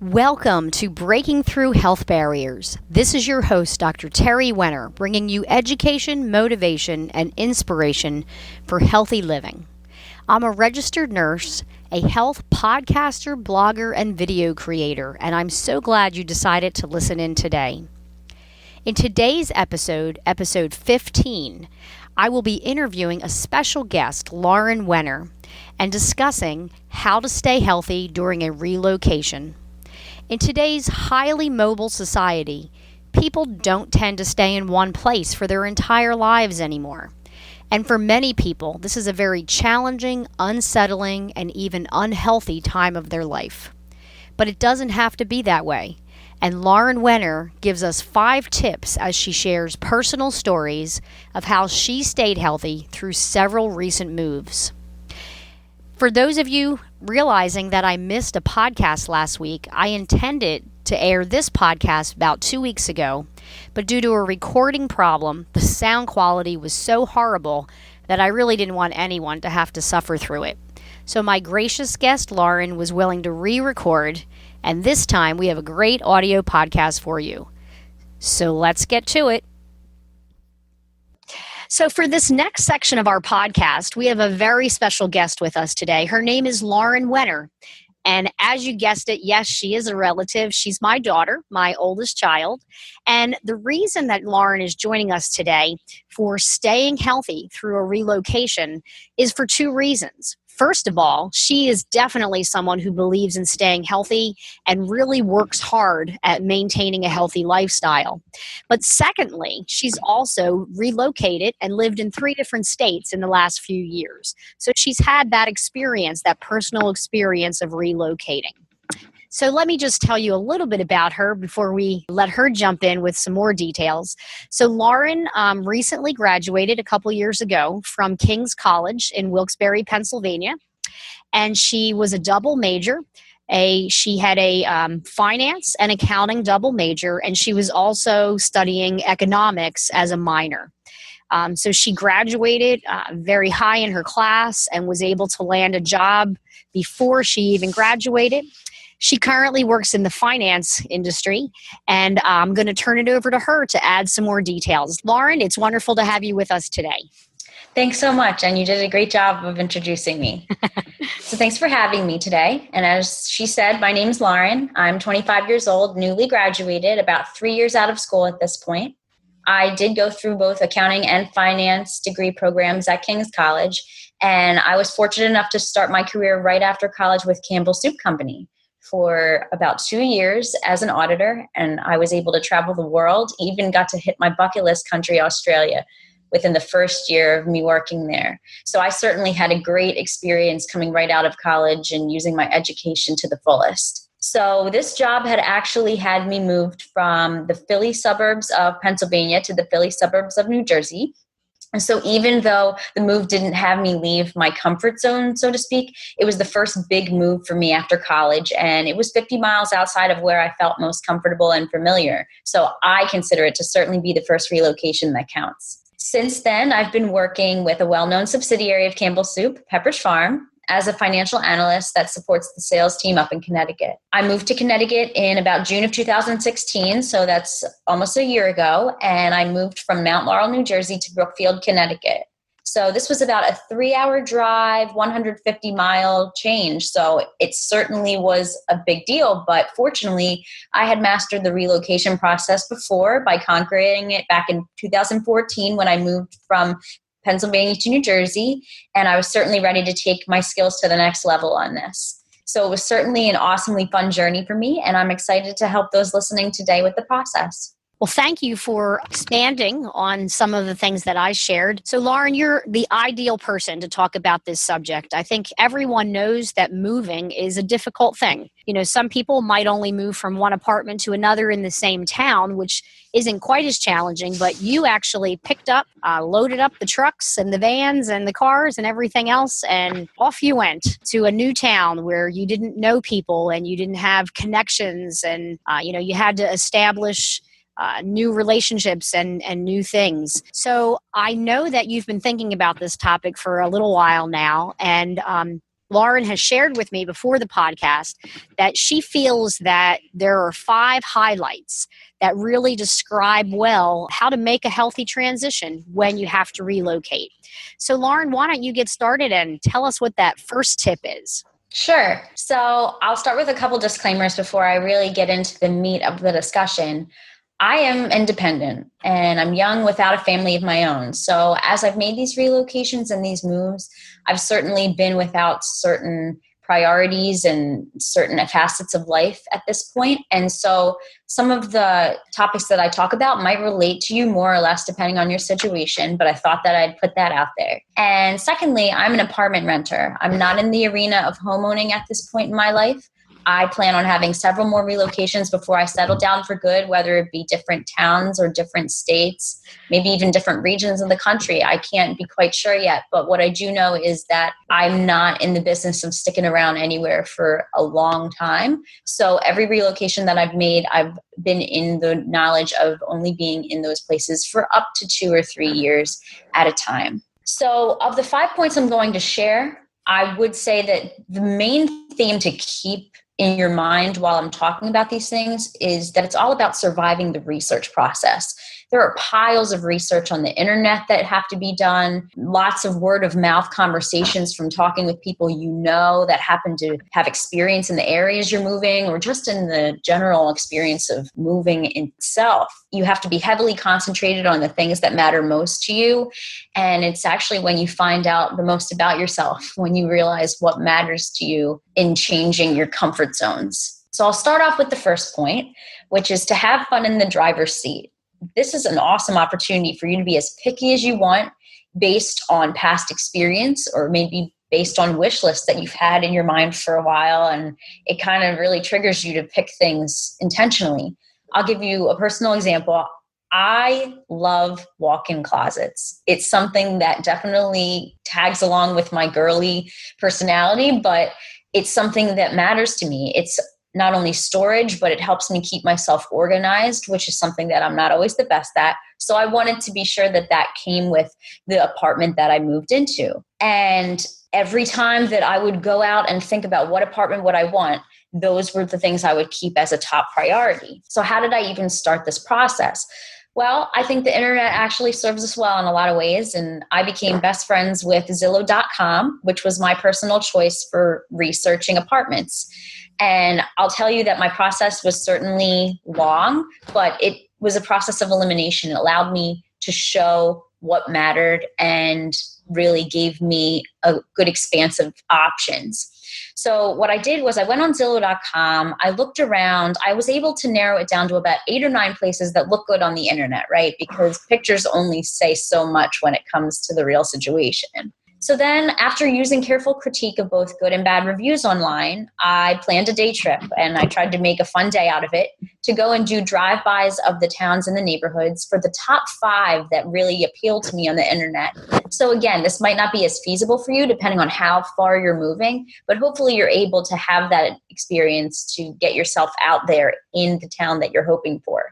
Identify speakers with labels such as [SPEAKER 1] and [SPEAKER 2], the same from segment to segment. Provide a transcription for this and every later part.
[SPEAKER 1] Welcome to Breaking Through Health Barriers. This is your host, Dr. Terry Wenner, bringing you education, motivation, and inspiration for healthy living. I'm a registered nurse, a health podcaster, blogger, and video creator, and I'm so glad you decided to listen in today. In today's episode, episode 15, I will be interviewing a special guest, Lauren Wenner, and discussing how to stay healthy during a relocation. In today's highly mobile society, people don't tend to stay in one place for their entire lives anymore. And for many people, this is a very challenging, unsettling, and even unhealthy time of their life. But it doesn't have to be that way. And Lauren Wenner gives us 5 tips as she shares personal stories of how she stayed healthy through several recent moves. For those of you realizing that I missed a podcast last week, I intended to air this podcast about 2 weeks ago, but due to a recording problem, the sound quality was so horrible that I really didn't want anyone to have to suffer through it. So my gracious guest, Lauren, was willing to re-record, and this time we have a great audio podcast for you. So let's get to it. So for this next section of our podcast, we have a very special guest with us today. Her name is Lauren Wenner. And as you guessed it, yes, she is a relative. She's my daughter, my oldest child. And the reason that Lauren is joining us today for staying healthy through a relocation is for 2 reasons. First of all, she is definitely someone who believes in staying healthy and really works hard at maintaining a healthy lifestyle. But secondly, she's also relocated and lived in 3 different states in the last few years. So she's had that experience, that personal experience of relocating. So let me just tell you a little bit about her before we let her jump in with some more details. So Lauren recently graduated a couple years ago from King's College in Wilkes-Barre, Pennsylvania, and she was a double major. She had a finance and accounting double major, and she was also studying economics as a minor. So she graduated very high in her class and was able to land a job before she even graduated. She currently works in the finance industry, and I'm going to turn it over to her to add some more details. Lauren, it's wonderful to have you with us today.
[SPEAKER 2] Thanks so much, and you did a great job of introducing me. So thanks for having me today. And as she said, my name's Lauren. I'm 25 years old, newly graduated, about 3 years out of school at this point. I did go through both accounting and finance degree programs at King's College, and I was fortunate enough to start my career right after college with Campbell Soup Company for about 2 years as an auditor, and I was able to travel the world, even got to hit my bucket list country, Australia, within the first year of me working there. So I certainly had a great experience coming right out of college and using my education to the fullest. So this job had actually had me moved from the Philly suburbs of Pennsylvania to the Philly suburbs of New Jersey. And so even though the move didn't have me leave my comfort zone, so to speak, it was the first big move for me after college. And it was 50 miles outside of where I felt most comfortable and familiar. So I consider it to certainly be the first relocation that counts. Since then, I've been working with a well-known subsidiary of Campbell Soup, Pepperidge Farm, as a financial analyst that supports the sales team up in Connecticut. I moved to Connecticut in about June of 2016, so that's almost a year ago, and I moved from Mount Laurel, New Jersey to Brookfield, Connecticut. So this was about a 3-hour drive, 150-mile change, so it certainly was a big deal, but fortunately, I had mastered the relocation process before by conquering it back in 2014 when I moved from Pennsylvania to New Jersey, and I was certainly ready to take my skills to the next level on this. So it was certainly an awesomely fun journey for me, and I'm excited to help those listening today with the process.
[SPEAKER 1] Well, thank you for expanding on some of the things that I shared. So, Lauren, you're the ideal person to talk about this subject. I think everyone knows that moving is a difficult thing. You know, some people might only move from one apartment to another in the same town, which isn't quite as challenging, but you actually picked up, loaded up the trucks and the vans and the cars and everything else, and off you went to a new town where you didn't know people and you didn't have connections, and, you had to establish new relationships and new things. So I know that you've been thinking about this topic for a little while now, and Lauren has shared with me before the podcast that she feels that there are 5 highlights that really describe well how to make a healthy transition when you have to relocate. So Lauren, why don't you get started and tell us what that first tip is?
[SPEAKER 2] Sure. So I'll start with a couple disclaimers before I really get into the meat of the discussion. I am independent and I'm young without a family of my own. So as I've made these relocations and these moves, I've certainly been without certain priorities and certain facets of life at this point. And so some of the topics that I talk about might relate to you more or less depending on your situation, but I thought that I'd put that out there. And secondly, I'm an apartment renter. I'm not in the arena of homeowning at this point in my life. I plan on having several more relocations before I settle down for good, whether it be different towns or different states, maybe even different regions of the country. I can't be quite sure yet. But what I do know is that I'm not in the business of sticking around anywhere for a long time. So every relocation that I've made, I've been in the knowledge of only being in those places for up to 2 or 3 years at a time. So of the 5 points I'm going to share, I would say that the main theme to keep in your mind while I'm talking about these things is that it's all about surviving the research process. There are piles of research on the internet that have to be done, lots of word of mouth conversations from talking with people you know that happen to have experience in the areas you're moving or just in the general experience of moving itself. You have to be heavily concentrated on the things that matter most to you. And it's actually when you find out the most about yourself, when you realize what matters to you in changing your comfort zones. So I'll start off with the first point, which is to have fun in the driver's seat. This is an awesome opportunity for you to be as picky as you want based on past experience or maybe based on wish lists that you've had in your mind for a while. And it kind of really triggers you to pick things intentionally. I'll give you a personal example. I love walk-in closets. It's something that definitely tags along with my girly personality, but it's something that matters to me. It's not only storage, but it helps me keep myself organized, which is something that I'm not always the best at. So I wanted to be sure that that came with the apartment that I moved into. And every time that I would go out and think about what apartment would I want, those were the things I would keep as a top priority. So how did I even start this process? Well, I think the internet actually serves us well in a lot of ways. And I became best friends with Zillow.com, which was my personal choice for researching apartments. And I'll tell you that my process was certainly long, but it was a process of elimination. It allowed me to show what mattered and really gave me a good expanse of options. So what I did was I went on Zillow.com, I looked around, I was able to narrow it down to about 8 or 9 places that look good on the internet, right? Because pictures only say so much when it comes to the real situation. So then after using careful critique of both good and bad reviews online, I planned a day trip and I tried to make a fun day out of it to go and do drive-bys of the towns and the neighborhoods for the top 5 that really appealed to me on the internet. So again, this might not be as feasible for you depending on how far you're moving, but hopefully you're able to have that experience to get yourself out there in the town that you're hoping for.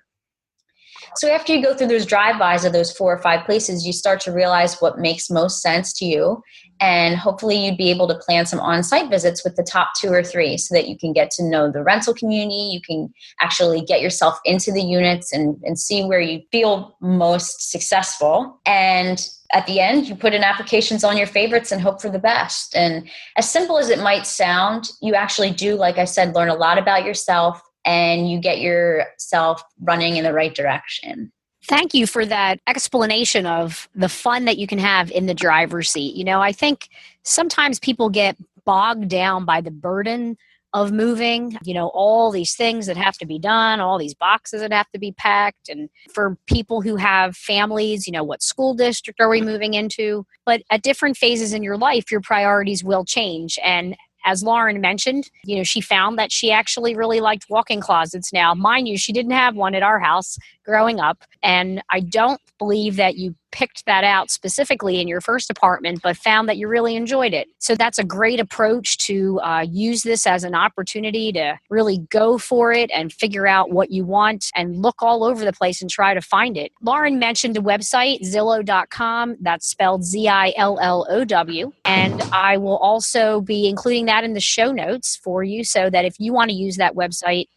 [SPEAKER 2] So after you go through those drive-bys of those 4 or 5 places, you start to realize what makes most sense to you. And hopefully you'd be able to plan some on-site visits with the top 2 or 3 so that you can get to know the rental community. You can actually get yourself into the units and see where you feel most successful. And at the end, you put in applications on your favorites and hope for the best. And as simple as it might sound, you actually do, like I said, learn a lot about yourself and you get yourself running in the right direction.
[SPEAKER 1] Thank you for that explanation of the fun that you can have in the driver's seat. You know, I think sometimes people get bogged down by the burden of moving, you know, all these things that have to be done, all these boxes that have to be packed. And for people who have families, you know, what school district are we moving into? But at different phases in your life, your priorities will change. And as Lauren mentioned, you know, she found that she actually really liked walk-in closets. Now, mind you, she didn't have one at our house growing up. And I don't believe that you picked that out specifically in your first apartment, but found that you really enjoyed it. So that's a great approach to use this as an opportunity to really go for it and figure out what you want and look all over the place and try to find it. Lauren mentioned a website, Zillow.com. That's spelled Zillow. And I will also be including that in the show notes for you so that if you want to use that website,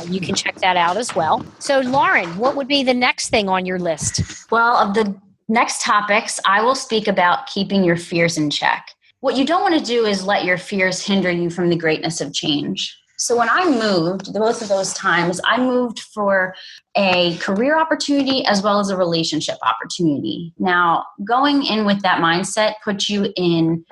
[SPEAKER 1] you can check that out as well. So Lauren, what would be the next thing on your list?
[SPEAKER 2] Well, of the next topics, I will speak about keeping your fears in check. What you don't want to do is let your fears hinder you from the greatness of change. So when I moved, both of those times, I moved for a career opportunity as well as a relationship opportunity. Now, going in with that mindset puts you in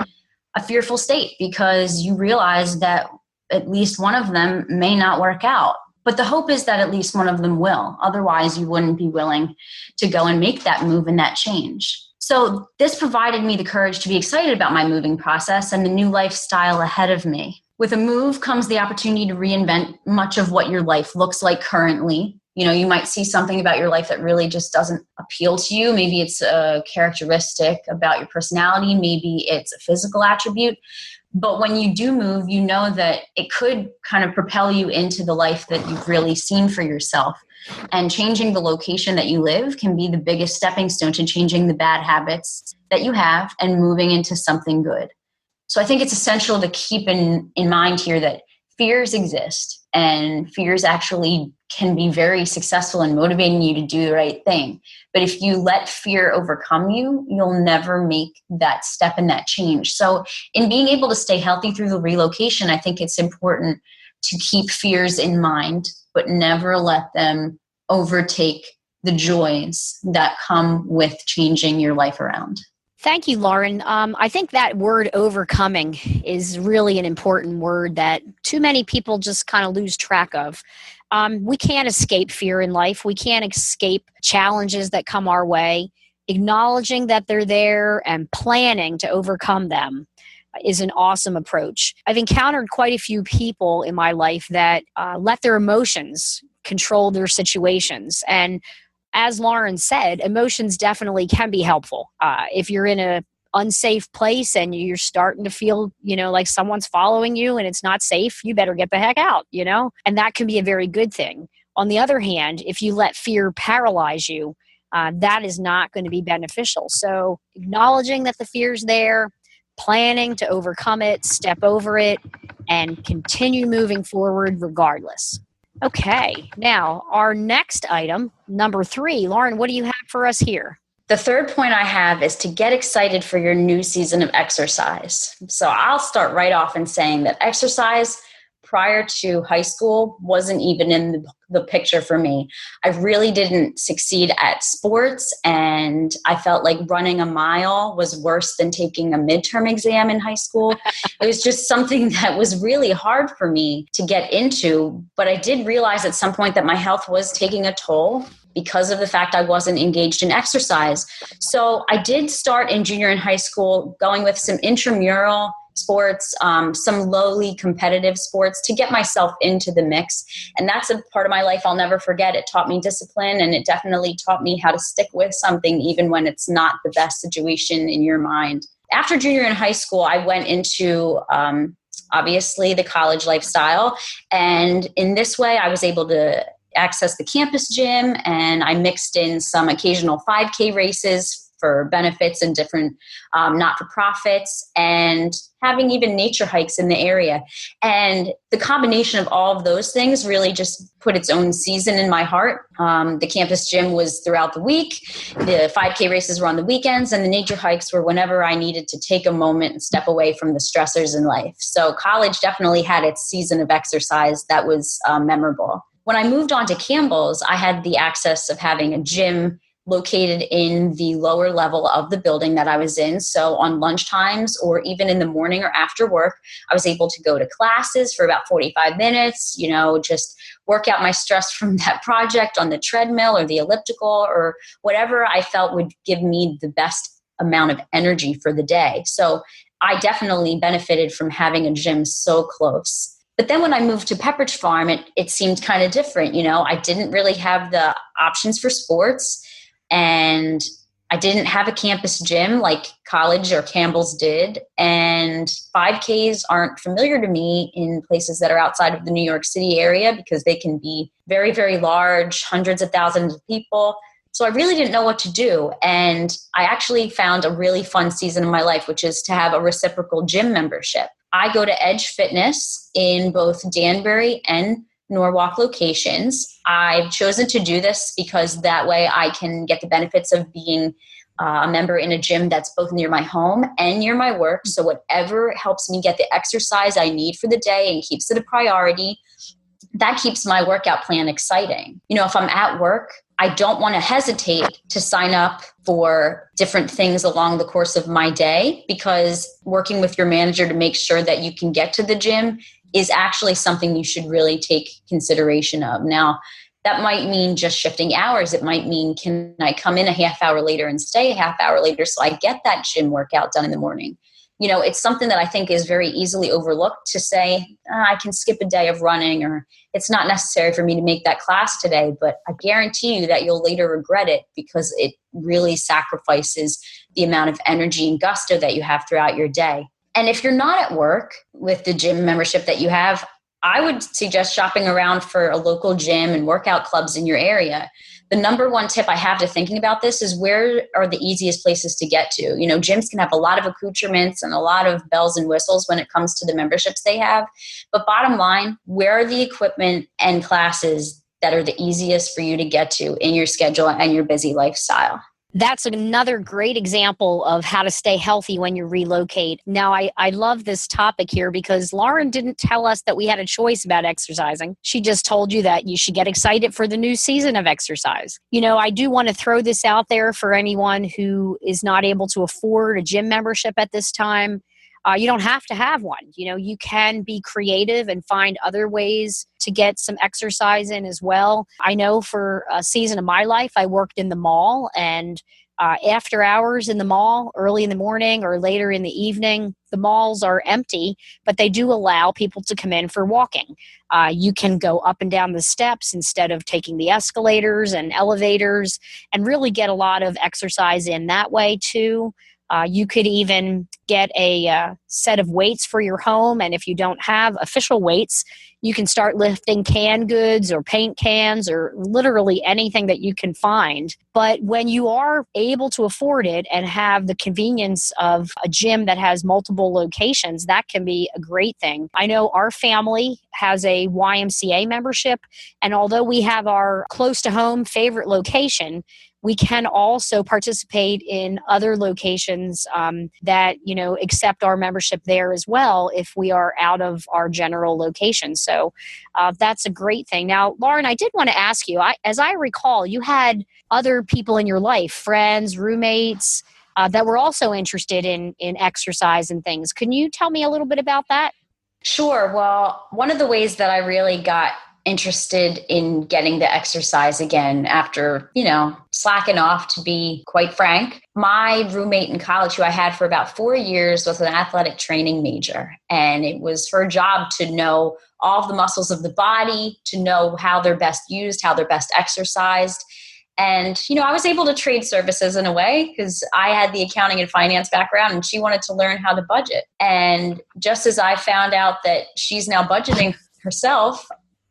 [SPEAKER 2] a fearful state because you realize that at least one of them may not work out. But the hope is that at least one of them will. Otherwise, you wouldn't be willing to go and make that move and that change. So this provided me the courage to be excited about my moving process and the new lifestyle ahead of me. With a move comes the opportunity to reinvent much of what your life looks like currently. You might see something about your life that really just doesn't appeal to you. Maybe it's a characteristic about your personality. Maybe it's a physical attribute. But when you do move, you know that it could kind of propel you into the life that you've really seen for yourself. And changing the location that you live can be the biggest stepping stone to changing the bad habits that you have and moving into something good. So I think it's essential to keep in mind here that fears exist, and fears actually can be very successful in motivating you to do the right thing. But if you let fear overcome you, you'll never make that step and that change. So in being able to stay healthy through the relocation, I think it's important to keep fears in mind, but never let them overtake the joys that come with changing your life around.
[SPEAKER 1] Thank you, Lauren. I think that word overcoming is really an important word that too many people just kind of lose track of. We can't escape fear in life. We can't escape challenges that come our way. Acknowledging that they're there and planning to overcome them is an awesome approach. I've encountered quite a few people in my life that let their emotions control their situations. And as Lauren said, emotions definitely can be helpful. If you're in an unsafe place and you're starting to feel, like someone's following you and it's not safe, you better get the heck out, and that can be a very good thing. On the other hand, if you let fear paralyze you, that is not going to be beneficial. So acknowledging that the fear's there, planning to overcome it, step over it, and continue moving forward regardless. Okay, now our next item, number 3. Lauren, what do you have for us here?
[SPEAKER 2] The third point I have is to get excited for your new season of exercise. So I'll start right off in saying that exercise prior to high school wasn't even in the picture for me. I really didn't succeed at sports, and I felt like running a mile was worse than taking a midterm exam in high school. It was just something that was really hard for me to get into, but I did realize at some point that my health was taking a toll because of the fact I wasn't engaged in exercise. So I did start in junior and high school going with some intramural sports, some lowly competitive sports to get myself into the mix. And that's a part of my life I'll never forget. It taught me discipline, and it definitely taught me how to stick with something even when it's not the best situation in your mind. After junior and high school, I went into obviously the college lifestyle. And in this way, I was able to access the campus gym, and I mixed in some occasional 5K races for benefits and different not-for-profits, and having even nature hikes in the area. And the combination of all of those things really just put its own season in my heart. The campus gym was throughout the week. The 5K races were on the weekends, and the nature hikes were whenever I needed to take a moment and step away from the stressors in life. So college definitely had its season of exercise that was memorable. When I moved on to Campbell's, I had the access of having a gym located in the lower level of the building that I was in. So on lunch times or even in the morning or after work, I was able to go to classes for about 45 minutes, just work out my stress from that project on the treadmill or the elliptical or whatever I felt would give me the best amount of energy for the day. So I definitely benefited from having a gym so close. But then when I moved to Pepperidge Farm, it seemed kind of different. I didn't really have the options for sports. And I didn't have a campus gym like college or Campbell's did. And 5Ks aren't familiar to me in places that are outside of the New York City area because they can be very, very large, hundreds of thousands of people. So I really didn't know what to do. And I actually found a really fun season of my life, which is to have a reciprocal gym membership. I go to Edge Fitness in both Danbury and Norwalk locations. I've chosen to do this because that way I can get the benefits of being a member in a gym that's both near my home and near my work. So whatever helps me get the exercise I need for the day and keeps it a priority, that keeps my workout plan exciting. If I'm at work, I don't want to hesitate to sign up for different things along the course of my day, because working with your manager to make sure that you can get to the gym is actually something you should really take consideration of. Now, that might mean just shifting hours. It might mean, can I come in a half hour later and stay a half hour later so I get that gym workout done in the morning? It's something that I think is very easily overlooked to say, I can skip a day of running, or it's not necessary for me to make that class today. But I guarantee you that you'll later regret it, because it really sacrifices the amount of energy and gusto that you have throughout your day. And if you're not at work with the gym membership that you have, I would suggest shopping around for a local gym and workout clubs in your area. The number one tip I have to thinking about this is, where are the easiest places to get to? Gyms can have a lot of accoutrements and a lot of bells and whistles when it comes to the memberships they have. But bottom line, where are the equipment and classes that are the easiest for you to get to in your schedule and your busy lifestyle?
[SPEAKER 1] That's another great example of how to stay healthy when you relocate. Now, I love this topic here because Lauren didn't tell us that we had a choice about exercising. She just told you that you should get excited for the new season of exercise. I do want to throw this out there for anyone who is not able to afford a gym membership at this time. You don't have to have one. You can be creative and find other ways to get some exercise in as well. I know for a season of my life, I worked in the mall, and after hours in the mall, early in the morning or later in the evening, the malls are empty, but they do allow people to come in for walking. You can go up and down the steps instead of taking the escalators and elevators, and really get a lot of exercise in that way too. You could even get a set of weights for your home. And if you don't have official weights, you can start lifting canned goods or paint cans or literally anything that you can find. But when you are able to afford it and have the convenience of a gym that has multiple locations, that can be a great thing. I know our family has a YMCA membership, and although we have our close to home favorite location, we can also participate in other locations that, accept our membership there as well if we are out of our general location. So that's a great thing. Now, Lauren, I did want to ask you, as I recall, you had other people in your life, friends, roommates, that were also interested in exercise and things. Can you tell me a little bit about that?
[SPEAKER 2] Sure. Well, one of the ways that I really got interested in getting the exercise again after, slacking off, to be quite frank, my roommate in college, who I had for about 4 years, was an athletic training major. And it was her job to know all of the muscles of the body, to know how they're best used, how they're best exercised. And, I was able to trade services in a way, because I had the accounting and finance background and she wanted to learn how to budget. And just as I found out that she's now budgeting herself,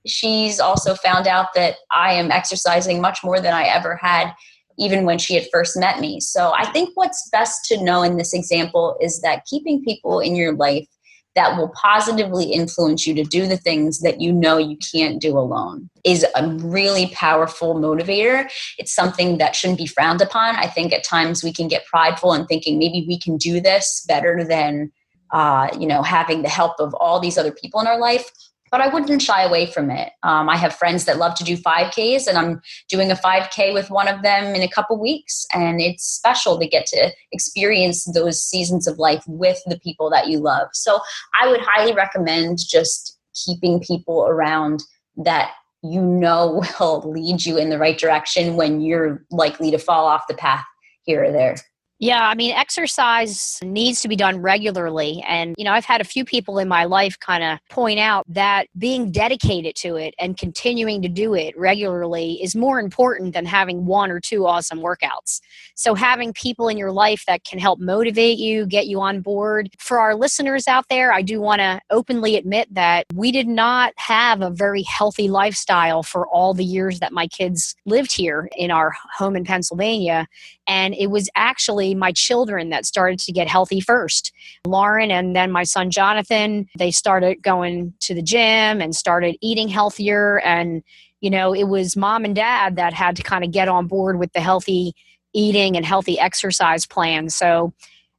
[SPEAKER 2] she's also found out that I am exercising much more than I ever had, even when she had first met me. So I think what's best to know in this example is that keeping people in your life that will positively influence you to do the things that you can't do alone is a really powerful motivator. It's something that shouldn't be frowned upon. I think at times we can get prideful in thinking maybe we can do this better than, having the help of all these other people in our life. But I wouldn't shy away from it. I have friends that love to do 5Ks, and I'm doing a 5K with one of them in a couple weeks. And it's special to get to experience those seasons of life with the people that you love. So I would highly recommend just keeping people around that will lead you in the right direction when you're likely to fall off the path here or there.
[SPEAKER 1] Yeah, I mean, exercise needs to be done regularly. And, I've had a few people in my life kind of point out that being dedicated to it and continuing to do it regularly is more important than having one or two awesome workouts. So, having people in your life that can help motivate you, get you on board. For our listeners out there, I do want to openly admit that we did not have a very healthy lifestyle for all the years that my kids lived here in our home in Pennsylvania. And it was actually my children that started to get healthy first. Lauren and then my son Jonathan, they started going to the gym and started eating healthier. And, it was mom and dad that had to kind of get on board with the healthy eating and healthy exercise plan. So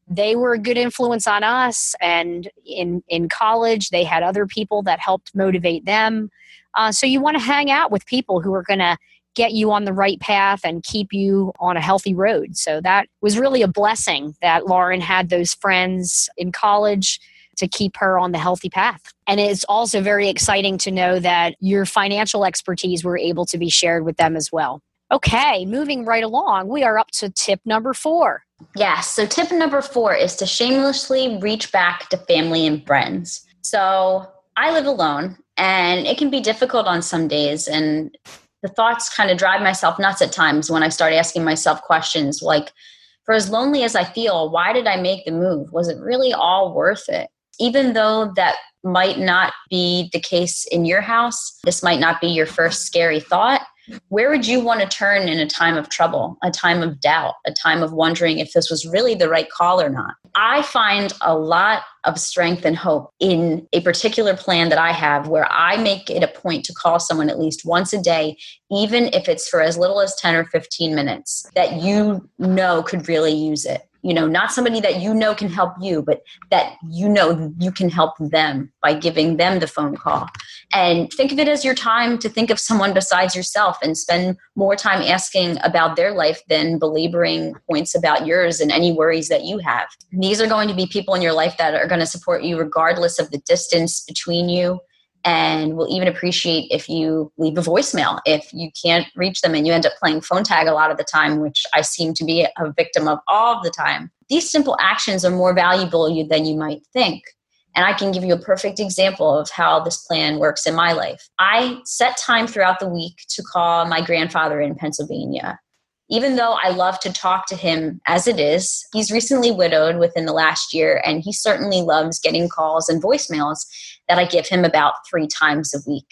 [SPEAKER 1] they were a good influence on us. And in college, they had other people that helped motivate them. So you want to hang out with people who are going to get you on the right path and keep you on a healthy road. So that was really a blessing that Lauren had those friends in college to keep her on the healthy path. And it's also very exciting to know that your financial expertise were able to be shared with them as well. Okay, moving right along, we are up to tip number 4.
[SPEAKER 2] Yes. So tip number 4 is to shamelessly reach back to family and friends. So I live alone, and it can be difficult on some days. And the thoughts kind of drive myself nuts at times when I start asking myself questions like, for as lonely as I feel, why did I make the move? Was it really all worth it? Even though that might not be the case in your house, this might not be your first scary thought. Where would you want to turn in a time of trouble, a time of doubt, a time of wondering if this was really the right call or not? I find a lot of strength and hope in a particular plan that I have where I make it a point to call someone at least once a day, even if it's for as little as 10 or 15 minutes, that could really use it. Not somebody that can help you, but that you can help them by giving them the phone call. And think of it as your time to think of someone besides yourself and spend more time asking about their life than belaboring points about yours and any worries that you have. These are going to be people in your life that are going to support you regardless of the distance between you, and will even appreciate if you leave a voicemail if you can't reach them and you end up playing phone tag a lot of the time, which I seem to be a victim of all the time. These simple actions are more valuable than you might think. And I can give you a perfect example of how this plan works in my life. I set time throughout the week to call my grandfather in Pennsylvania. Even though I love to talk to him as it is, he's recently widowed within the last year, and he certainly loves getting calls and voicemails that I give him about 3 times a week.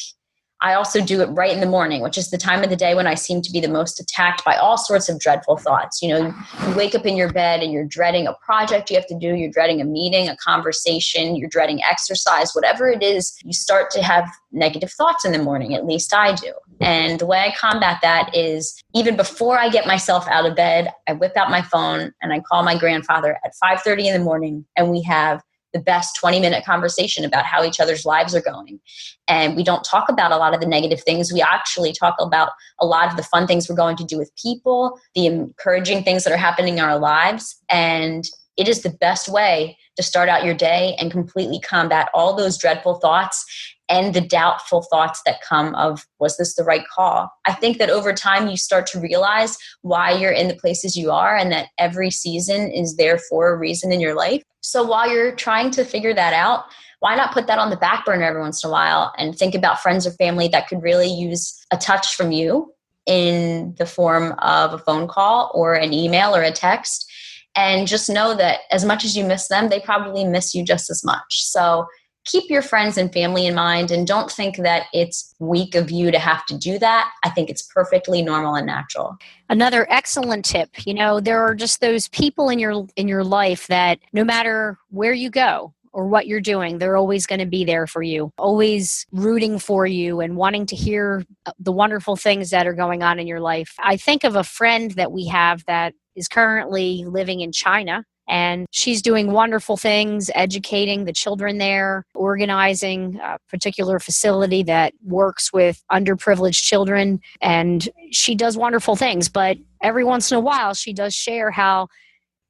[SPEAKER 2] I also do it right in the morning, which is the time of the day when I seem to be the most attacked by all sorts of dreadful thoughts. You wake up in your bed and you're dreading a project you have to do, you're dreading a meeting, a conversation, you're dreading exercise, whatever it is, you start to have negative thoughts in the morning, at least I do. And the way I combat that is even before I get myself out of bed, I whip out my phone and I call my grandfather at 5:30 in the morning, and we have the best 20-minute conversation about how each other's lives are going. And we don't talk about a lot of the negative things. We actually talk about a lot of the fun things we're going to do with people, the encouraging things that are happening in our lives. And it is the best way to start out your day and completely combat all those dreadful thoughts and the doubtful thoughts that come of, was this the right call? I think that over time you start to realize why you're in the places you are, and that every season is there for a reason in your life. So while you're trying to figure that out, why not put that on the back burner every once in a while and think about friends or family that could really use a touch from you in the form of a phone call or an email or a text. And just know that as much as you miss them, they probably miss you just as much. So keep your friends and family in mind, and don't think that it's weak of you to have to do that. I think it's perfectly normal and natural.
[SPEAKER 1] Another excellent tip, there are just those people in your life that no matter where you go or what you're doing, they're always going to be there for you, always rooting for you and wanting to hear the wonderful things that are going on in your life. I think of a friend that we have that is currently living in China. And she's doing wonderful things, educating the children there, organizing a particular facility that works with underprivileged children. And she does wonderful things. But every once in a while, she does share how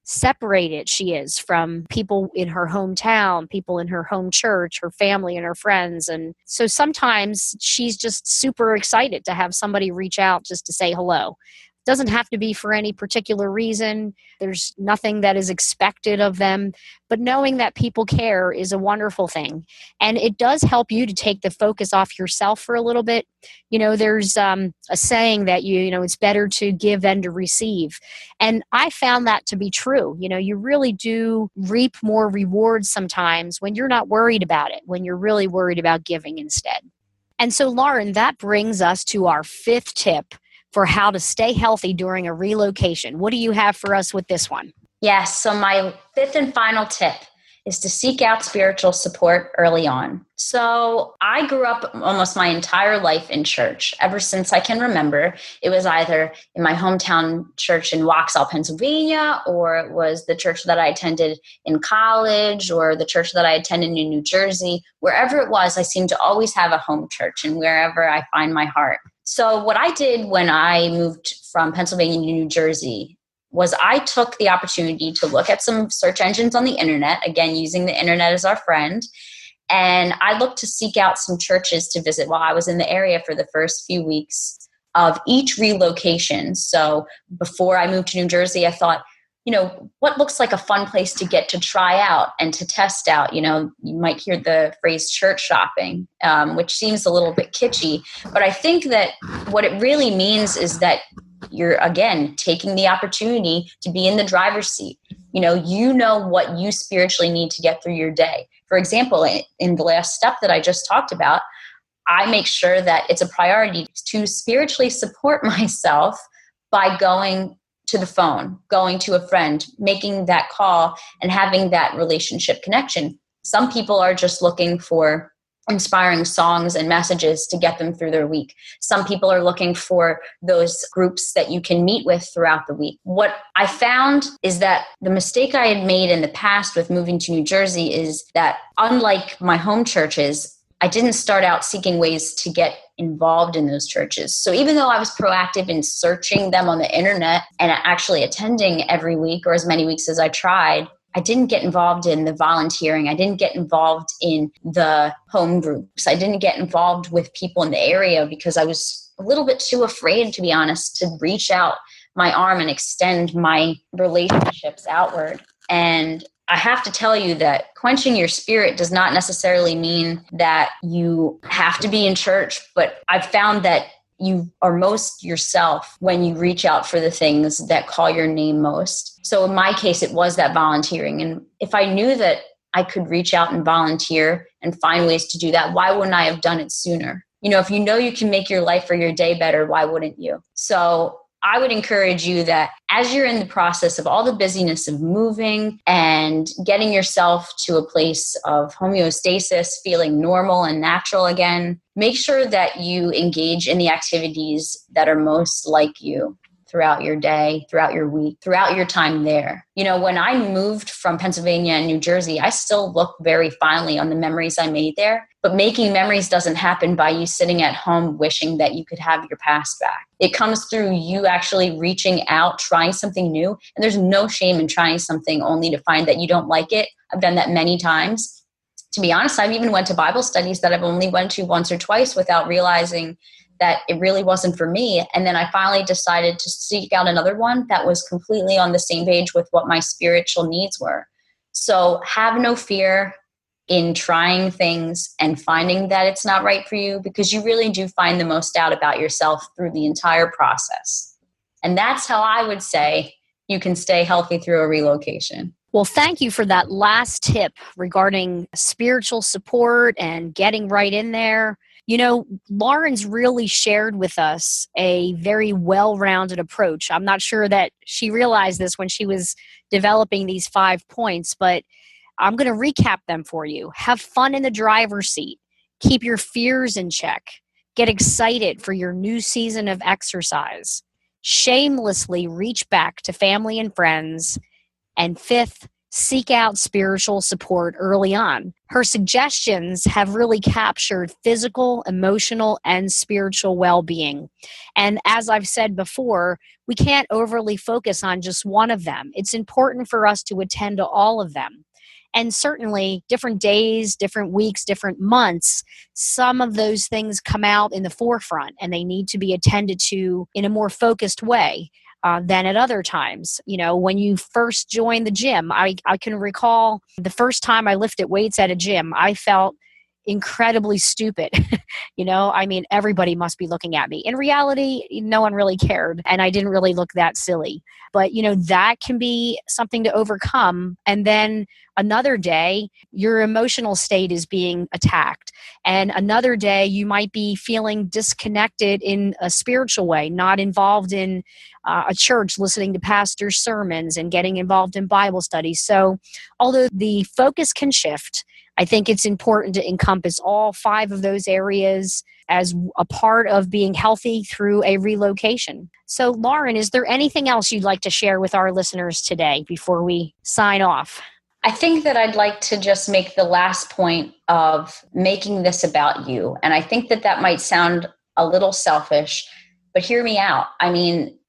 [SPEAKER 1] separated she is from people in her hometown, people in her home church, her family and her friends. And so sometimes she's just super excited to have somebody reach out just to say hello. Doesn't have to be for any particular reason. There's nothing that is expected of them. But knowing that people care is a wonderful thing. And it does help you to take the focus off yourself for a little bit. There's a saying that, it's better to give than to receive. And I found that to be true. You really do reap more rewards sometimes when you're not worried about it, when you're really worried about giving instead. And so, Lauren, that brings us to our fifth tip for how to stay healthy during a relocation. What do you have for us with this one?
[SPEAKER 2] Yes. So my fifth and final tip is to seek out spiritual support early on. So I grew up almost my entire life in church. Ever since I can remember, it was either in my hometown church in Waxhaw, Pennsylvania, or it was the church that I attended in college, or the church that I attended in New Jersey. Wherever it was, I seemed to always have a home church, and wherever I find my heart. So what I did when I moved from Pennsylvania to New Jersey was I took the opportunity to look at some search engines on the internet, again, using the internet as our friend. And I looked to seek out some churches to visit while I was in the area for the first few weeks of each relocation. So before I moved to New Jersey, I thought, what looks like a fun place to get to try out and to test out? You might hear the phrase church shopping, which seems a little bit kitschy. But I think that what it really means is that you're, again, taking the opportunity to be in the driver's seat. You know what you spiritually need to get through your day. For example, in the last step that I just talked about, I make sure that it's a priority to spiritually support myself by going to the phone, going to a friend, making that call, and having that relationship connection. Some people are just looking for inspiring songs and messages to get them through their week. Some people are looking for those groups that you can meet with throughout the week. What I found is that the mistake I had made in the past with moving to New Jersey is that, unlike my home churches, I didn't start out seeking ways to get involved in those churches. So even though I was proactive in searching them on the internet and actually attending every week or as many weeks as I tried, I didn't get involved in the volunteering. I didn't get involved in the home groups. I didn't get involved with people in the area because I was a little bit too afraid, to be honest, to reach out my arm and extend my relationships outward. And I have to tell you that quenching your spirit does not necessarily mean that you have to be in church, but I've found that you are most yourself when you reach out for the things that call your name most. So in my case, it was that volunteering. And if I knew that I could reach out and volunteer and find ways to do that, why wouldn't I have done it sooner? If you know you can make your life or your day better, why wouldn't you? So I would encourage you that as you're in the process of all the busyness of moving and getting yourself to a place of homeostasis, feeling normal and natural again, make sure that you engage in the activities that are most like you throughout your day, throughout your week, throughout your time there. When I moved from Pennsylvania and New Jersey, I still look very fondly on the memories I made there. But making memories doesn't happen by you sitting at home wishing that you could have your past back. It comes through you actually reaching out, trying something new. And there's no shame in trying something only to find that you don't like it. I've done that many times. To be honest, I've even went to Bible studies that I've only went to once or twice without realizing that it really wasn't for me. And then I finally decided to seek out another one that was completely on the same page with what my spiritual needs were. So have no fear in trying things and finding that it's not right for you, because you really do find the most out about yourself through the entire process. And that's how I would say you can stay healthy through a relocation.
[SPEAKER 1] Well, thank you for that last tip regarding spiritual support and getting right in there. Lauren's really shared with us a very well-rounded approach. I'm not sure that she realized this when she was developing these 5 points, but I'm going to recap them for you. Have fun in the driver's seat. Keep your fears in check. Get excited for your new season of exercise. Shamelessly reach back to family and friends. And fifth, seek out spiritual support early on. Her suggestions have really captured physical, emotional, and spiritual well-being. And as I've said before, we can't overly focus on just one of them. It's important for us to attend to all of them. And certainly different days, different weeks, different months, some of those things come out in the forefront and they need to be attended to in a more focused way. Than at other times. When you first joined the gym, I can recall the first time I lifted weights at a gym, I felt incredibly stupid. Everybody must be looking at me. In reality, no one really cared, and I didn't really look that silly. But, that can be something to overcome. And then another day, your emotional state is being attacked. And another day, you might be feeling disconnected in a spiritual way, not involved in a church, listening to pastors' sermons and getting involved in Bible studies. So although the focus can shift, I think it's important to encompass all 5 of those areas as a part of being healthy through a relocation. So, Lauren, is there anything else you'd like to share with our listeners today before we sign off?
[SPEAKER 2] I think that I'd like to just make the last point of making this about you. And I think that might sound a little selfish, but hear me out.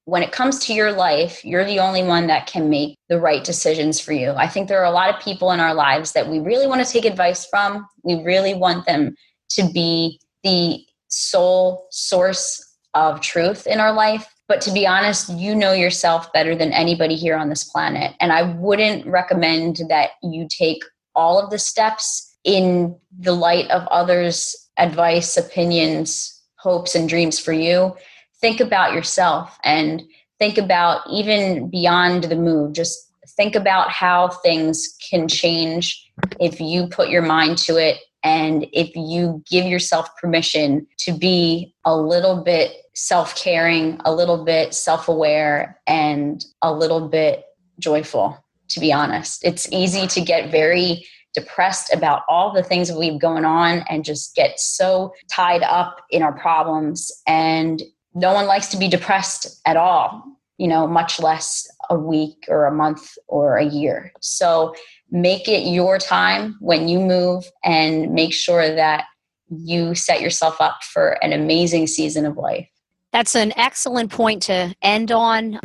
[SPEAKER 2] When it comes to your life, you're the only one that can make the right decisions for you. I think there are a lot of people in our lives that we really want to take advice from. We really want them to be the sole source of truth in our life. But to be honest, you know yourself better than anybody here on this planet. And I wouldn't recommend that you take all of the steps in the light of others' advice, opinions, hopes, and dreams for you. Think about yourself and think about even beyond the move. Just think about how things can change if you put your mind to it and if you give yourself permission to be a little bit self-caring, a little bit self-aware, and a little bit joyful, to be honest. It's easy to get very depressed about all the things that we've going on and just get so tied up in our problems. And no one likes to be depressed at all, much less a week or a month or a year. So make it your time when you move and make sure that you set yourself up for an amazing season of life.
[SPEAKER 1] That's an excellent point to end on.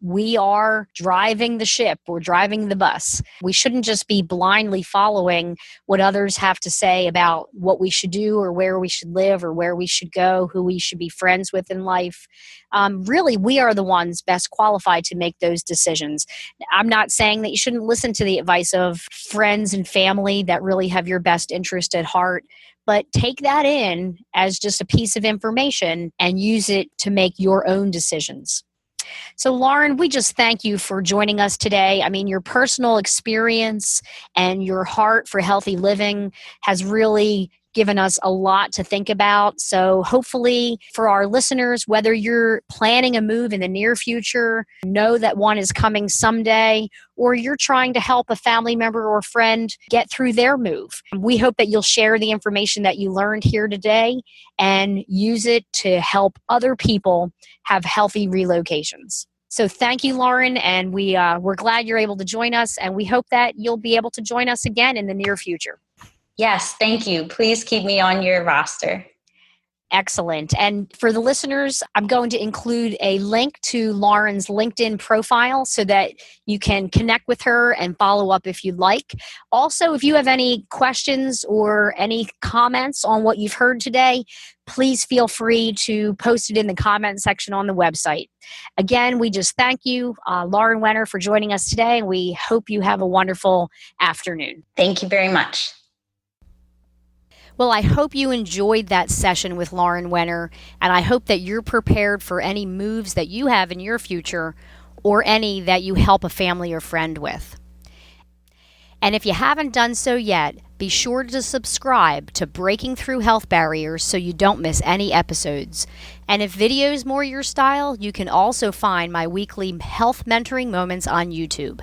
[SPEAKER 1] We are driving the ship. We're driving the bus. We shouldn't just be blindly following what others have to say about what we should do or where we should live or where we should go, who we should be friends with in life. Really, we are the ones best qualified to make those decisions. I'm not saying that you shouldn't listen to the advice of friends and family that really have your best interest at heart. But take that in as just a piece of information and use it to make your own decisions. So, Lauren, we just thank you for joining us today. Your personal experience and your heart for healthy living has really given us a lot to think about. So hopefully for our listeners, whether you're planning a move in the near future, know that one is coming someday, or you're trying to help a family member or friend get through their move. We hope that you'll share the information that you learned here today and use it to help other people have healthy relocations. So thank you, Lauren, and we're glad you're able to join us, and we hope that you'll be able to join us again in the near future.
[SPEAKER 2] Yes, thank you. Please keep me on your roster.
[SPEAKER 1] Excellent. And for the listeners, I'm going to include a link to Lauren's LinkedIn profile so that you can connect with her and follow up if you'd like. Also, if you have any questions or any comments on what you've heard today, please feel free to post it in the comment section on the website. Again, we just thank you, Lauren Wenner, for joining us today, and we hope you have a wonderful afternoon.
[SPEAKER 2] Thank you very much.
[SPEAKER 1] Well, I hope you enjoyed that session with Lauren Wenner, and I hope that you're prepared for any moves that you have in your future or any that you help a family or friend with. And if you haven't done so yet, be sure to subscribe to Breaking Through Health Barriers so you don't miss any episodes. And if video is more your style, you can also find my weekly health mentoring moments on YouTube.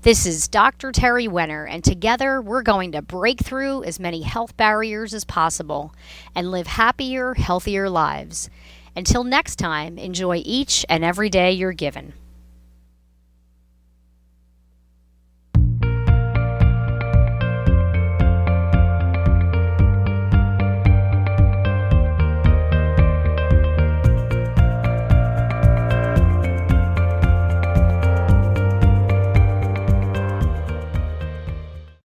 [SPEAKER 1] This is Dr. Terry Wenner, and together we're going to break through as many health barriers as possible and live happier, healthier lives. Until next time, enjoy each and every day you're given.